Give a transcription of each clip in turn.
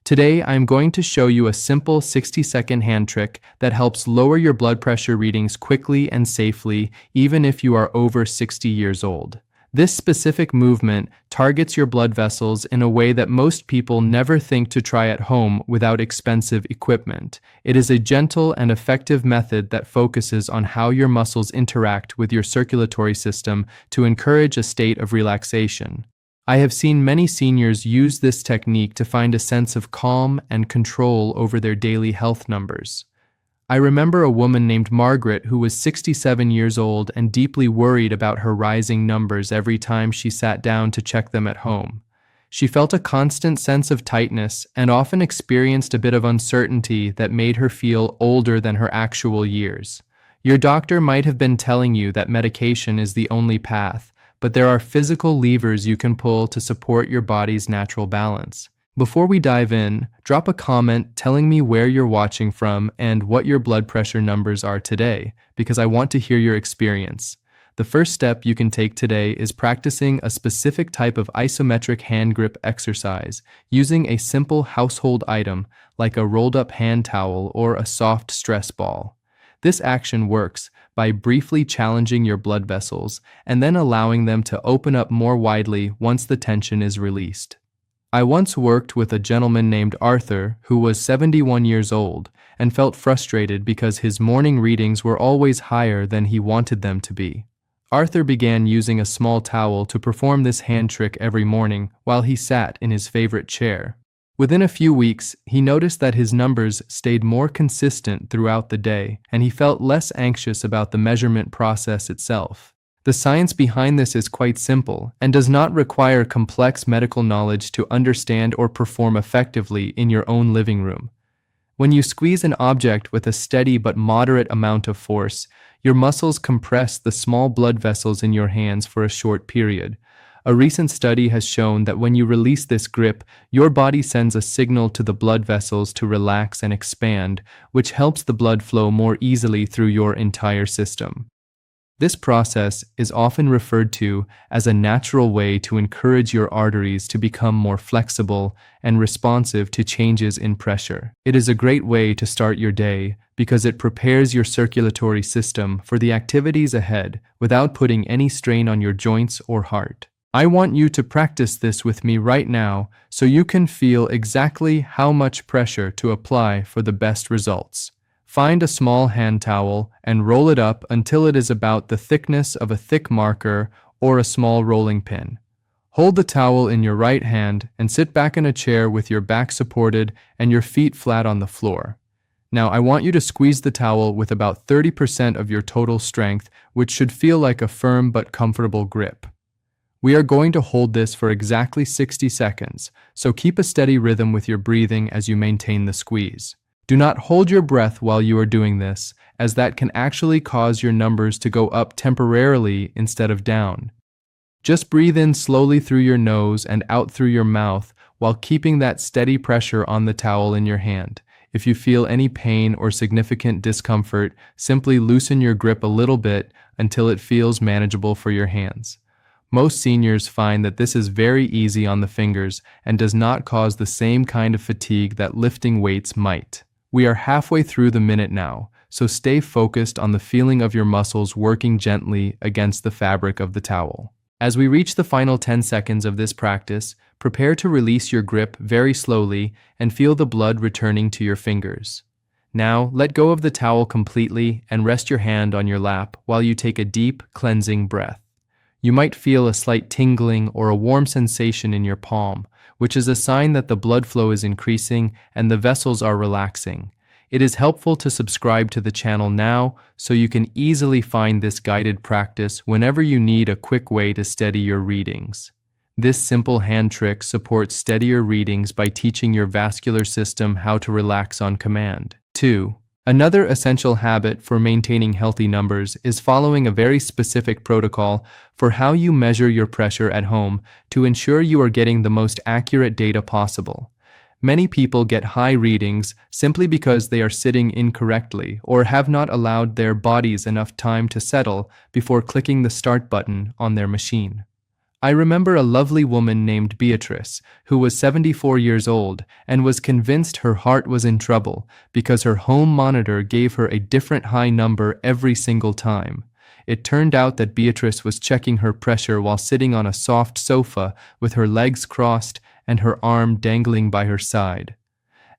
Today, I'm going to show you a simple 60-second hand trick that helps lower your blood pressure readings quickly and safely, even if you are over 60 years old. This specific movement targets your blood vessels in a way that most people never think to try at home without expensive equipment. It is a gentle and effective method that focuses on how your muscles interact with your circulatory system to encourage a state of relaxation. I have seen many seniors use this technique to find a sense of calm and control over their daily health numbers. I remember a woman named Margaret who was 67 years old and deeply worried about her rising numbers every time she sat down to check them at home. She felt a constant sense of tightness and often experienced a bit of uncertainty that made her feel older than her actual years. Your doctor might have been telling you that medication is the only path, but there are physical levers you can pull to support your body's natural balance. Before we dive in, drop a comment telling me where you're watching from and what your blood pressure numbers are today, because I want to hear your experience. The first step you can take today is practicing a specific type of isometric hand grip exercise using a simple household item like a rolled-up hand towel or a soft stress ball. This action works by briefly challenging your blood vessels and then allowing them to open up more widely once the tension is released. I once worked with a gentleman named Arthur who was 71 years old and felt frustrated because his morning readings were always higher than he wanted them to be. Arthur began using a small towel to perform this hand trick every morning while he sat in his favorite chair. Within a few weeks, he noticed that his numbers stayed more consistent throughout the day, and he felt less anxious about the measurement process itself. The science behind this is quite simple and does not require complex medical knowledge to understand or perform effectively in your own living room. When you squeeze an object with a steady but moderate amount of force, your muscles compress the small blood vessels in your hands for a short period. A recent study has shown that when you release this grip, your body sends a signal to the blood vessels to relax and expand, which helps the blood flow more easily through your entire system. This process is often referred to as a natural way to encourage your arteries to become more flexible and responsive to changes in pressure. It is a great way to start your day because it prepares your circulatory system for the activities ahead without putting any strain on your joints or heart. I want you to practice this with me right now so you can feel exactly how much pressure to apply for the best results. Find a small hand towel and roll it up until it is about the thickness of a thick marker or a small rolling pin. Hold the towel in your right hand and sit back in a chair with your back supported and your feet flat on the floor. Now I want you to squeeze the towel with about 30% of your total strength, which should feel like a firm but comfortable grip. We are going to hold this for exactly 60 seconds, so keep a steady rhythm with your breathing as you maintain the squeeze. Do not hold your breath while you are doing this, as that can actually cause your numbers to go up temporarily instead of down. Just breathe in slowly through your nose and out through your mouth while keeping that steady pressure on the towel in your hand. If you feel any pain or significant discomfort, simply loosen your grip a little bit until it feels manageable for your hands. Most seniors find that this is very easy on the fingers and does not cause the same kind of fatigue that lifting weights might. We are halfway through the minute now, so stay focused on the feeling of your muscles working gently against the fabric of the towel. As we reach the final 10 seconds of this practice, prepare to release your grip very slowly and feel the blood returning to your fingers. Now, let go of the towel completely and rest your hand on your lap while you take a deep, cleansing breath. You might feel a slight tingling or a warm sensation in your palm, which is a sign that the blood flow is increasing and the vessels are relaxing. It is helpful to subscribe to the channel now so you can easily find this guided practice whenever you need a quick way to steady your readings. This simple hand trick supports steadier readings by teaching your vascular system how to relax on command. 2. Another essential habit for maintaining healthy numbers is following a very specific protocol for how you measure your pressure at home to ensure you are getting the most accurate data possible. Many people get high readings simply because they are sitting incorrectly or have not allowed their bodies enough time to settle before clicking the start button on their machine. I remember a lovely woman named Beatrice, who was 74 years old and was convinced her heart was in trouble because her home monitor gave her a different high number every single time. It turned out that Beatrice was checking her pressure while sitting on a soft sofa with her legs crossed and her arm dangling by her side.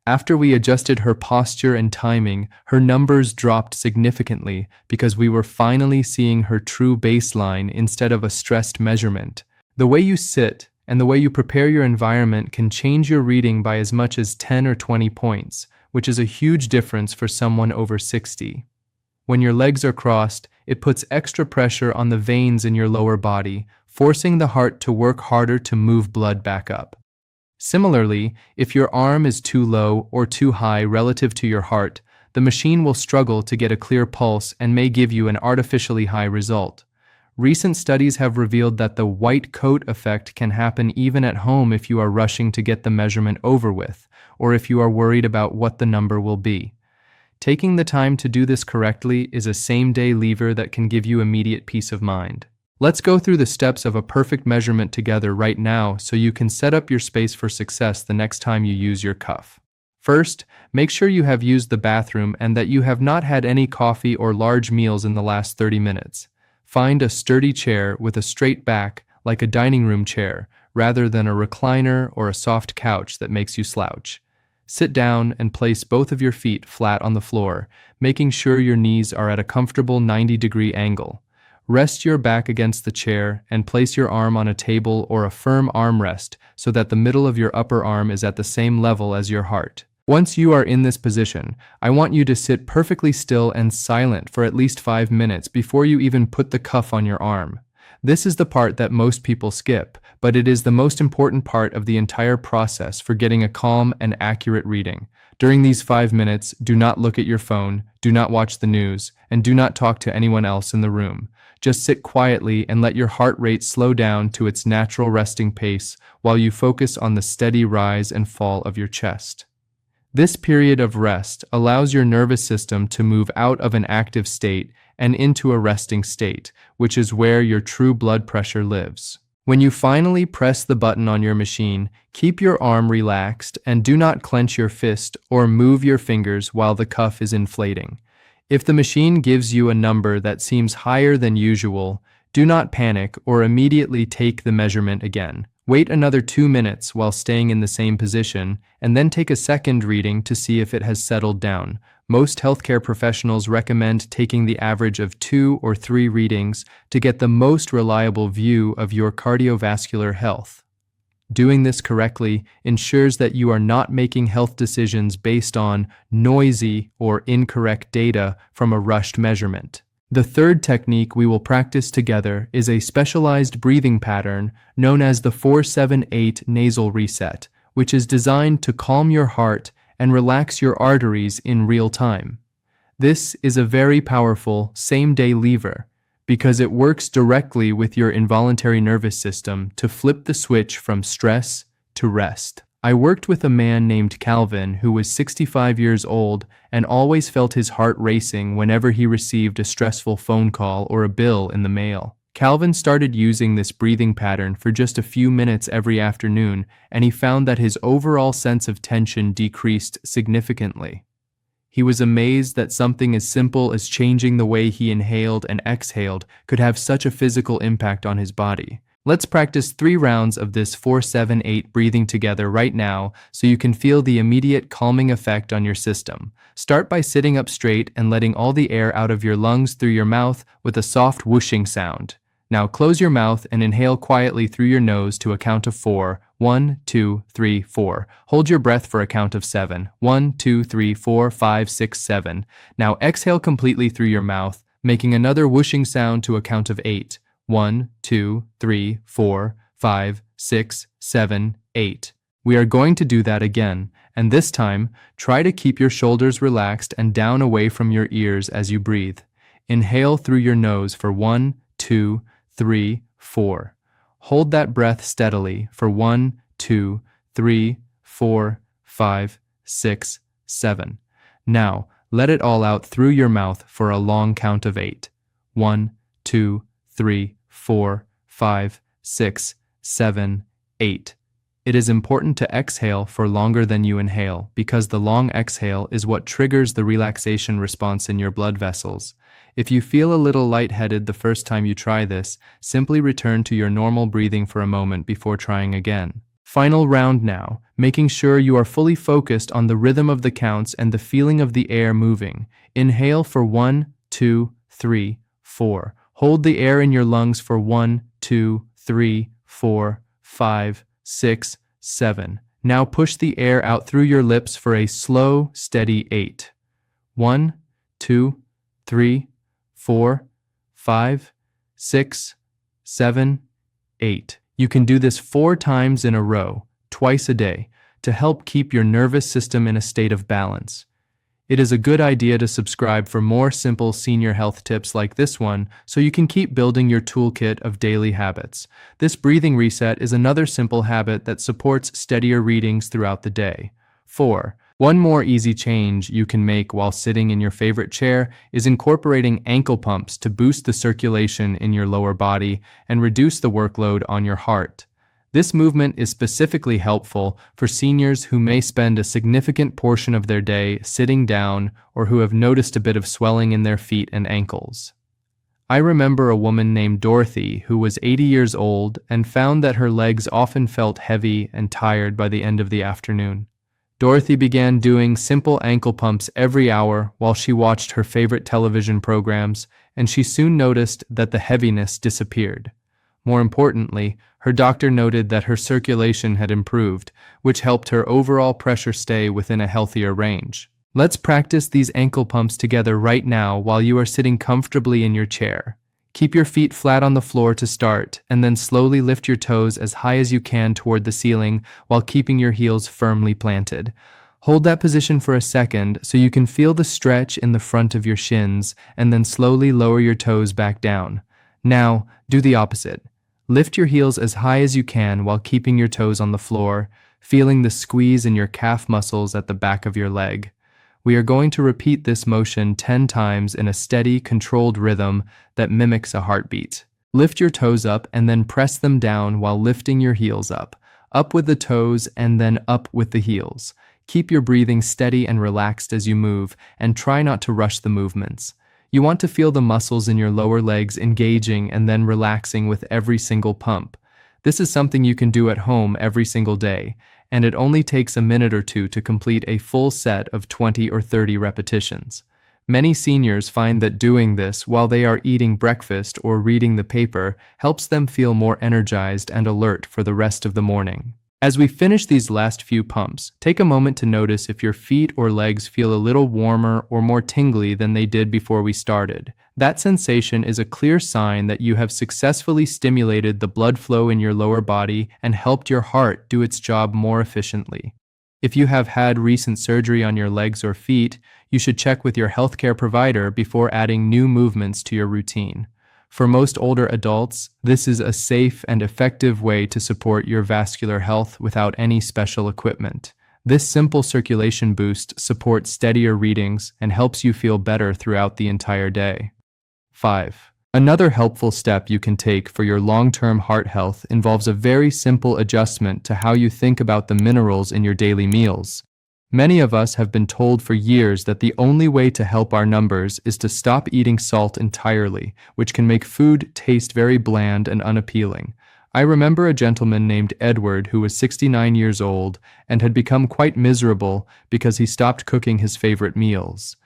After we adjusted her posture and timing, her numbers dropped significantly because we were finally seeing her true baseline instead of a stressed measurement. The way you sit and the way you prepare your environment can change your reading by as much as 10 or 20 points, which is a huge difference for someone over 60. When your legs are crossed, it puts extra pressure on the veins in your lower body, forcing the heart to work harder to move blood back up. Similarly, if your arm is too low or too high relative to your heart, the machine will struggle to get a clear pulse and may give you an artificially high result. Recent studies have revealed that the white coat effect can happen even at home if you are rushing to get the measurement over with, or if you are worried about what the number will be. Taking the time to do this correctly is a same-day lever that can give you immediate peace of mind. Let's go through the steps of a perfect measurement together right now so you can set up your space for success the next time you use your cuff. First, make sure you have used the bathroom and that you have not had any coffee or large meals in the last 30 minutes. Find a sturdy chair with a straight back, like a dining room chair, rather than a recliner or a soft couch that makes you slouch. Sit down and place both of your feet flat on the floor, making sure your knees are at a comfortable 90-degree angle. Rest your back against the chair and place your arm on a table or a firm armrest so that the middle of your upper arm is at the same level as your heart. Once you are in this position, I want you to sit perfectly still and silent for at least 5 minutes before you even put the cuff on your arm. This is the part that most people skip, but it is the most important part of the entire process for getting a calm and accurate reading. During these 5 minutes, do not look at your phone, do not watch the news, and do not talk to anyone else in the room. Just sit quietly and let your heart rate slow down to its natural resting pace while you focus on the steady rise and fall of your chest. This period of rest allows your nervous system to move out of an active state and into a resting state, which is where your true blood pressure lives. When you finally press the button on your machine, keep your arm relaxed and do not clench your fist or move your fingers while the cuff is inflating. If the machine gives you a number that seems higher than usual, do not panic or immediately take the measurement again. Wait another 2 minutes while staying in the same position, and then take a second reading to see if it has settled down. Most healthcare professionals recommend taking the average of 2 or 3 readings to get the most reliable view of your cardiovascular health. Doing this correctly ensures that you are not making health decisions based on noisy or incorrect data from a rushed measurement. The third technique we will practice together is a specialized breathing pattern known as the 4-7-8 nasal reset, which is designed to calm your heart and relax your arteries in real time. This is a very powerful same-day lever because it works directly with your involuntary nervous system to flip the switch from stress to rest. I worked with a man named Calvin who was 65 years old and always felt his heart racing whenever he received a stressful phone call or a bill in the mail. Calvin started using this breathing pattern for just a few minutes every afternoon, and he found that his overall sense of tension decreased significantly. He was amazed that something as simple as changing the way he inhaled and exhaled could have such a physical impact on his body. Let's practice 3 rounds of this 4-7-8 breathing together right now so you can feel the immediate calming effect on your system. Start by sitting up straight and letting all the air out of your lungs through your mouth with a soft whooshing sound. Now close your mouth and inhale quietly through your nose to a count of 4. 1, 2, 3, 4. Hold your breath for a count of 7. 1, 2, 3, 4, 5, 6, 7. Now exhale completely through your mouth, making another whooshing sound to a count of 8. 1, 2, 3, 4, 5, 6, 7, 8. We are going to do that again, and this time, try to keep your shoulders relaxed and down away from your ears as you breathe. Inhale through your nose for 1, 2, 3, 4. Hold that breath steadily for 1, 2, 3, 4, 5, 6, 7. Now, let it all out through your mouth for a long count of 8. 1, 2, 3, 4, 5, 6, 7, 8. It is important to exhale for longer than you inhale because the long exhale is what triggers the relaxation response in your blood vessels. If you feel a little lightheaded the first time you try this, simply return to your normal breathing for a moment before trying again. Final round now, making sure you are fully focused on the rhythm of the counts and the feeling of the air moving. Inhale for 1, 2, 3, 4. Hold the air in your lungs for 1, 2, 3, 4, 5, 6, 7. Now push the air out through your lips for a slow, steady 8. 1, 2, 3, 4, 5, 6, 7, 8. You can do this 4 times in a row, twice a day, to help keep your nervous system in a state of balance. It is a good idea to subscribe for more simple senior health tips like this one so you can keep building your toolkit of daily habits. This breathing reset is another simple habit that supports steadier readings throughout the day. 4. One more easy change you can make while sitting in your favorite chair is incorporating ankle pumps to boost the circulation in your lower body and reduce the workload on your heart. This movement is specifically helpful for seniors who may spend a significant portion of their day sitting down or who have noticed a bit of swelling in their feet and ankles. I remember a woman named Dorothy who was 80 years old and found that her legs often felt heavy and tired by the end of the afternoon. Dorothy began doing simple ankle pumps every hour while she watched her favorite television programs, and she soon noticed that the heaviness disappeared. More importantly, her doctor noted that her circulation had improved, which helped her overall pressure stay within a healthier range. Let's practice these ankle pumps together right now while you are sitting comfortably in your chair. Keep your feet flat on the floor to start, and then slowly lift your toes as high as you can toward the ceiling while keeping your heels firmly planted. Hold that position for a second so you can feel the stretch in the front of your shins, and then slowly lower your toes back down. Now, do the opposite. Lift your heels as high as you can while keeping your toes on the floor, feeling the squeeze in your calf muscles at the back of your leg. We are going to repeat this motion 10 times in a steady, controlled rhythm that mimics a heartbeat. Lift your toes up and then press them down while lifting your heels up. Up with the toes and then up with the heels. Keep your breathing steady and relaxed as you move, and try not to rush the movements. You want to feel the muscles in your lower legs engaging and then relaxing with every single pump. This is something you can do at home every single day, and it only takes a minute or two to complete a full set of 20 or 30 repetitions. Many seniors find that doing this while they are eating breakfast or reading the paper helps them feel more energized and alert for the rest of the morning. As we finish these last few pumps, take a moment to notice if your feet or legs feel a little warmer or more tingly than they did before we started. That sensation is a clear sign that you have successfully stimulated the blood flow in your lower body and helped your heart do its job more efficiently. If you have had recent surgery on your legs or feet, you should check with your healthcare provider before adding new movements to your routine. For most older adults, this is a safe and effective way to support your vascular health without any special equipment. This simple circulation boost supports steadier readings and helps you feel better throughout the entire day. 5. Another helpful step you can take for your long-term heart health involves a very simple adjustment to how you think about the minerals in your daily meals. Many of us have been told for years that the only way to help our numbers is to stop eating salt entirely, which can make food taste very bland and unappealing. I remember a gentleman named Edward who was 69 years old and had become quite miserable because he stopped cooking his favorite meals.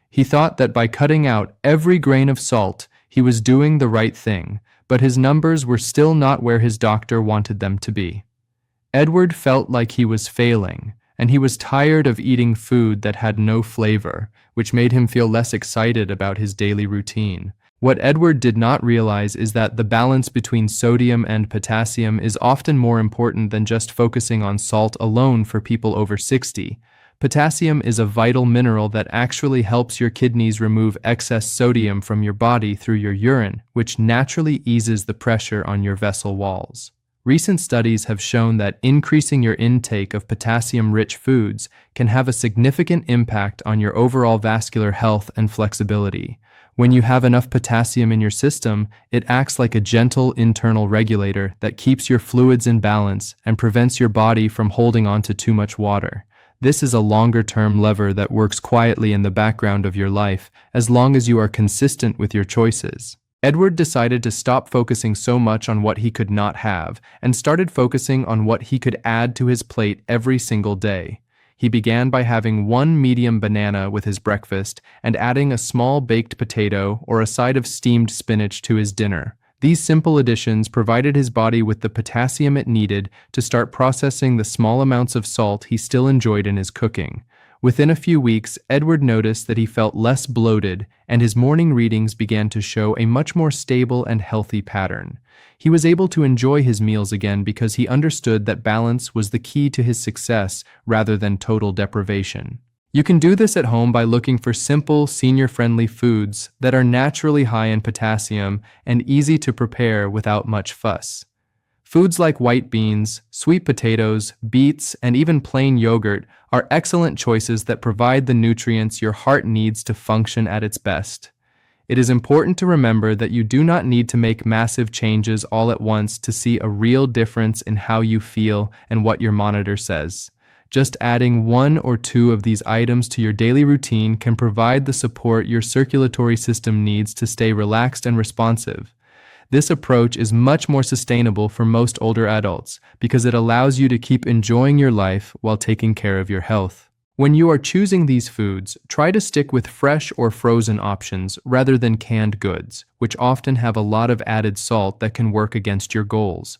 He thought that by cutting out every grain of salt, he was doing the right thing, but his numbers were still not where his doctor wanted them to be. Edward felt like he was failing, and he was tired of eating food that had no flavor, which made him feel less excited about his daily routine. What Edward did not realize is that the balance between sodium and potassium is often more important than just focusing on salt alone for people over 60. Potassium is a vital mineral that actually helps your kidneys remove excess sodium from your body through your urine, which naturally eases the pressure on your vessel walls. Recent studies have shown that increasing your intake of potassium-rich foods can have a significant impact on your overall vascular health and flexibility. When you have enough potassium in your system, it acts like a gentle internal regulator that keeps your fluids in balance and prevents your body from holding on to too much water. This is a longer-term lever that works quietly in the background of your life, as long as you are consistent with your choices. Edward decided to stop focusing so much on what he could not have and started focusing on what he could add to his plate every single day. He began by having one medium banana with his breakfast and adding a small baked potato or a side of steamed spinach to his dinner. These simple additions provided his body with the potassium it needed to start processing the small amounts of salt he still enjoyed in his cooking. Within a few weeks, Edward noticed that he felt less bloated, and his morning readings began to show a much more stable and healthy pattern. He was able to enjoy his meals again because he understood that balance was the key to his success rather than total deprivation. You can do this at home by looking for simple, senior-friendly foods that are naturally high in potassium and easy to prepare without much fuss. Foods like white beans, sweet potatoes, beets, and even plain yogurt are excellent choices that provide the nutrients your heart needs to function at its best. It is important to remember that you do not need to make massive changes all at once to see a real difference in how you feel and what your monitor says. Just adding one or two of these items to your daily routine can provide the support your circulatory system needs to stay relaxed and responsive. This approach is much more sustainable for most older adults because it allows you to keep enjoying your life while taking care of your health. When you are choosing these foods, try to stick with fresh or frozen options rather than canned goods, which often have a lot of added salt that can work against your goals.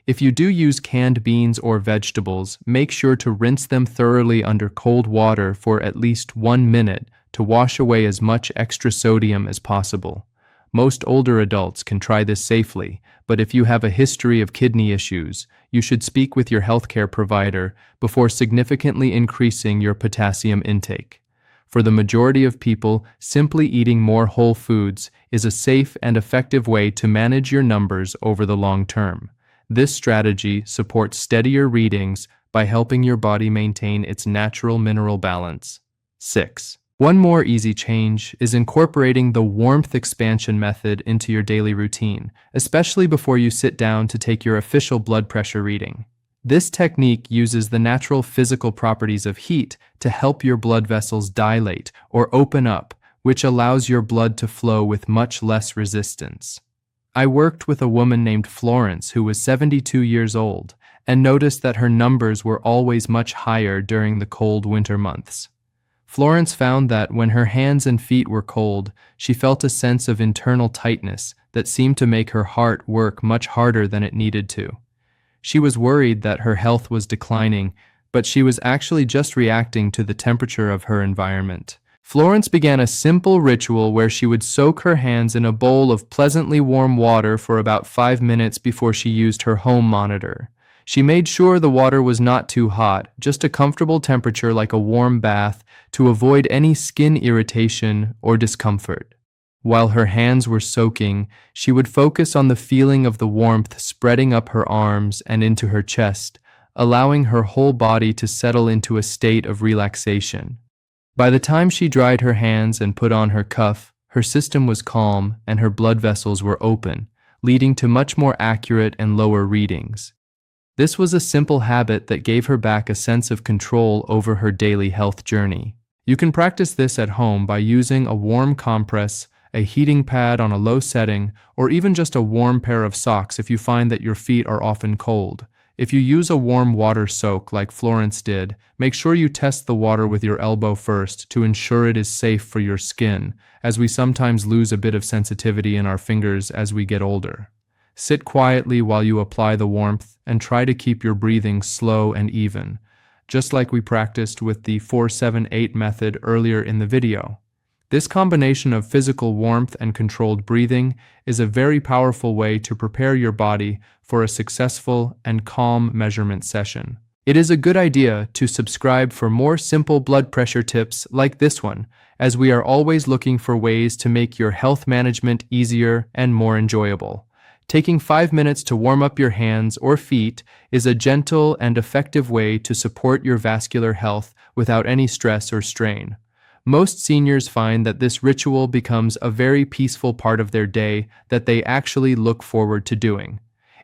If you do use canned beans or vegetables, make sure to rinse them thoroughly under cold water for at least 1 minute to wash away as much extra sodium as possible. Most older adults can try this safely, but if you have a history of kidney issues, you should speak with your healthcare provider before significantly increasing your potassium intake. For the majority of people, simply eating more whole foods is a safe and effective way to manage your numbers over the long term. This strategy supports steadier readings by helping your body maintain its natural mineral balance. 6. One more easy change is incorporating the warmth expansion method into your daily routine, especially before you sit down to take your official blood pressure reading. This technique uses the natural physical properties of heat to help your blood vessels dilate or open up, which allows your blood to flow with much less resistance. I worked with a woman named Florence who was 72 years old and noticed that her numbers were always much higher during the cold winter months. Florence found that when her hands and feet were cold, she felt a sense of internal tightness that seemed to make her heart work much harder than it needed to. She was worried that her health was declining, but she was actually just reacting to the temperature of her environment. Florence began a simple ritual where she would soak her hands in a bowl of pleasantly warm water for about 5 minutes before she used her home monitor. She made sure the water was not too hot, just a comfortable temperature like a warm bath to avoid any skin irritation or discomfort. While her hands were soaking, she would focus on the feeling of the warmth spreading up her arms and into her chest, allowing her whole body to settle into a state of relaxation. By the time she dried her hands and put on her cuff, her system was calm and her blood vessels were open, leading to much more accurate and lower readings. This was a simple habit that gave her back a sense of control over her daily health journey. You can practice this at home by using a warm compress, a heating pad on a low setting, or even just a warm pair of socks if you find that your feet are often cold. If you use a warm water soak like Florence did, make sure you test the water with your elbow first to ensure it is safe for your skin, as we sometimes lose a bit of sensitivity in our fingers as we get older. Sit quietly while you apply the warmth and try to keep your breathing slow and even, just like we practiced with the 4-7-8 method earlier in the video. This combination of physical warmth and controlled breathing is a very powerful way to prepare your body for a successful and calm measurement session. It is a good idea to subscribe for more simple blood pressure tips like this one, as we are always looking for ways to make your health management easier and more enjoyable. Taking 5 minutes to warm up your hands or feet is a gentle and effective way to support your vascular health without any stress or strain. Most seniors find that this ritual becomes a very peaceful part of their day that they actually look forward to doing.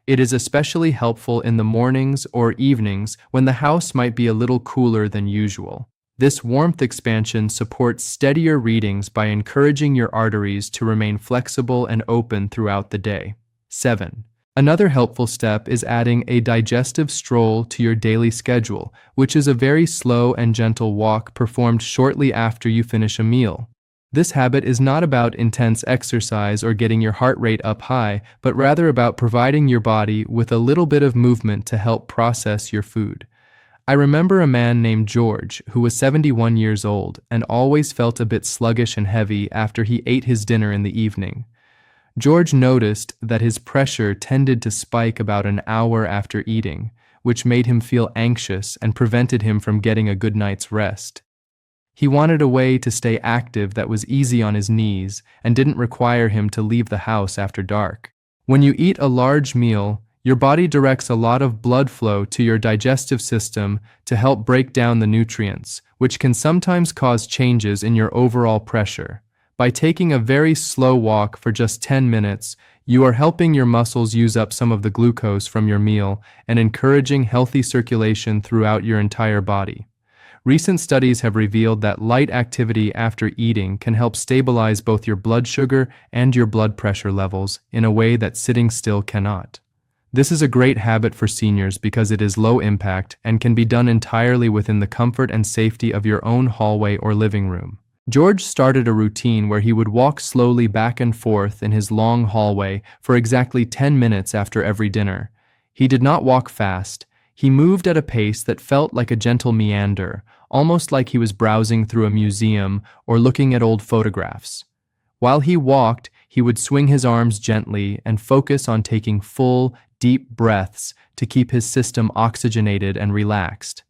It is especially helpful in the mornings or evenings when the house might be a little cooler than usual. This warmth expansion supports steadier readings by encouraging your arteries to remain flexible and open throughout the day. 7. Another helpful step is adding a digestive stroll to your daily schedule, which is a very slow and gentle walk performed shortly after you finish a meal. This habit is not about intense exercise or getting your heart rate up high, but rather about providing your body with a little bit of movement to help process your food. I remember a man named George who was 71 years old and always felt a bit sluggish and heavy after he ate his dinner in the evening. George noticed that his pressure tended to spike about an hour after eating, which made him feel anxious and prevented him from getting a good night's rest. He wanted a way to stay active that was easy on his knees and didn't require him to leave the house after dark. When you eat a large meal, your body directs a lot of blood flow to your digestive system to help break down the nutrients, which can sometimes cause changes in your overall pressure. By taking a very slow walk for just 10 minutes, you are helping your muscles use up some of the glucose from your meal and encouraging healthy circulation throughout your entire body. Recent studies have revealed that light activity after eating can help stabilize both your blood sugar and your blood pressure levels in a way that sitting still cannot. This is a great habit for seniors because it is low impact and can be done entirely within the comfort and safety of your own hallway or living room. George started a routine where he would walk slowly back and forth in his long hallway for exactly 10 minutes after every dinner. He did not walk fast. He moved at a pace that felt like a gentle meander, almost like he was browsing through a museum or looking at old photographs. While he walked, he would swing his arms gently and focus on taking full, deep breaths to keep his system oxygenated and relaxed.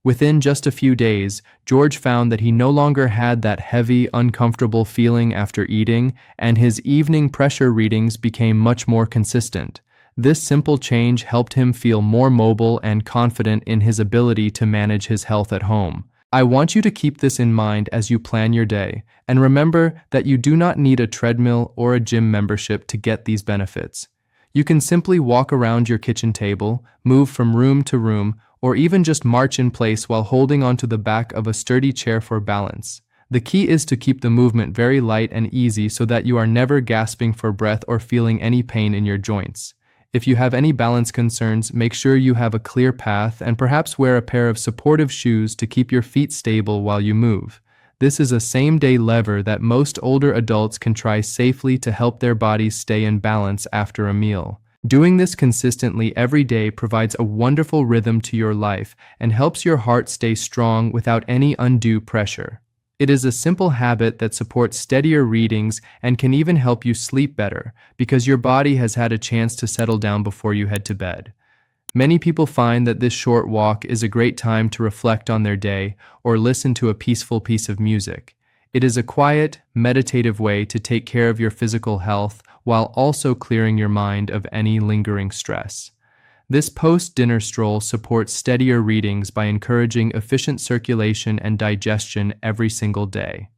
Within just a few days, George found that he no longer had that heavy, uncomfortable feeling after eating, and his evening pressure readings became much more consistent. This simple change helped him feel more mobile and confident in his ability to manage his health at home. I want you to keep this in mind as you plan your day, and remember that you do not need a treadmill or a gym membership to get these benefits. You can simply walk around your kitchen table, move from room to room, or even just march in place while holding onto the back of a sturdy chair for balance. The key is to keep the movement very light and easy so that you are never gasping for breath or feeling any pain in your joints. If you have any balance concerns, make sure you have a clear path and perhaps wear a pair of supportive shoes to keep your feet stable while you move. This is a same-day lever that most older adults can try safely to help their bodies stay in balance after a meal. Doing this consistently every day provides a wonderful rhythm to your life and helps your heart stay strong without any undue pressure. It is a simple habit that supports steadier readings and can even help you sleep better because your body has had a chance to settle down before you head to bed. Many people find that this short walk is a great time to reflect on their day or listen to a peaceful piece of music. It is a quiet, meditative way to take care of your physical health while also clearing your mind of any lingering stress. This post-dinner stroll supports steadier readings by encouraging efficient circulation and digestion every single day.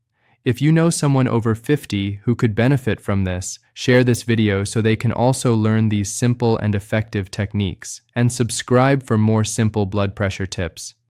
If you know someone over 50 who could benefit from this, share this video so they can also learn these simple and effective techniques, and subscribe for more simple blood pressure tips.